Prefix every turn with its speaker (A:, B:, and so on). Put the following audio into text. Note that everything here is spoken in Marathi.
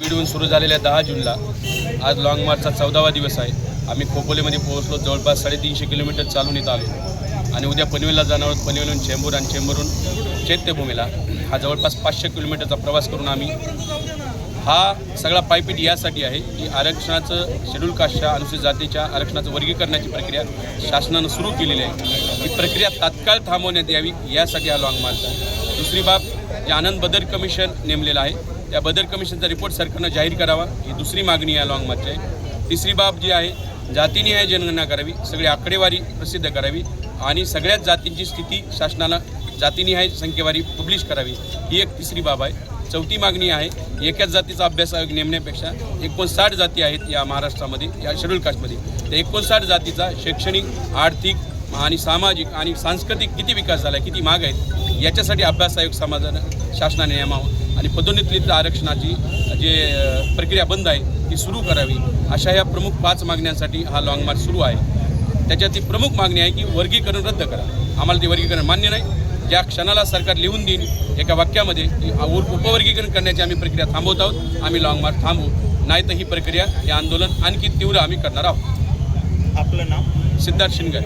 A: बीडहून सुरू झालेल्या 10 जूनला आज लाँग मार्चचा 14वा दिवस आहे। आम्ही खोपोलीमध्ये पोहोचलो, जवळपास 350 किलोमीटर चालून इथं आलो आणि उद्या पनवेलला जाणार आहोत। पनवेलहून चेंबूर आणि चेंबूरहून चैत्यभूमीला हा जवळपास 500 किलोमीटरचा प्रवास करून आम्ही हा सगळा पायपीट यासाठी आहे की आरक्षणाचं शेड्यूल कास्टच्या अनुसूचित जातीच्या आरक्षणाचं वर्गीकरणाची प्रक्रिया शासनानं सुरू केलेली आहे। ही प्रक्रिया तात्काळ थांबवण्यात यावी यासाठी हा लाँग मार्च आहे। दुसरी बाब, जे आनंद बदर कमिशन नेमलेलं आहे त्या बदर कमिशनचा रिपोर्ट सरकारनं जाहीर करावा, ही दुसरी मागणी या लाँग मार्चची आहे। तिसरी बाब जी आहे, जातीनिहाय जनगणना करावी, सगळी आकडेवारी प्रसिद्ध करावी आणि सगळ्याच जातींची स्थिती शासनाला जातीनिहाय संख्येवारी पब्लिश करावी, ही एक तिसरी बाब आहे। चौथी मागणी आहे, एकाच जातीचा अभ्यास आयोग नेमण्यापेक्षा 59 जाती आहेत या महाराष्ट्रामध्ये, या शेड्यूल कास्टमध्ये, त्या 59 जातीचा शैक्षणिक, आर्थिक आणि सामाजिक आणि सांस्कृतिक किती विकास झाला, किती माग आहेत, याच्यासाठी अभ्यास आयोग समाजानं शासनाने नेमावं आणि पदोन्नतीतील आरक्षणाची जे प्रक्रिया बंद आहे ती सुरू करावी, अशा ह्या प्रमुख 5 मागण्यांसाठी हा लाँग मार्च सुरू आहे। त्याच्यात प्रमुख मागणी आहे की वर्गीकरण रद्द करा। आम्हाला ते वर्गीकरण मान्य नाही। ज्या क्षणाला सरकार लिहून देईल एका वाक्यामध्ये की उपवर्गीकरण करण्याची आम्ही प्रक्रिया थांबवत आहोत, आम्ही लाँग मार्च थांबवू, नाही तर ही प्रक्रिया, हे आंदोलन आणखी तीव्र आम्ही करणार आहोत।
B: आपलं नाव?
A: सिद्धार्थ शिंदे।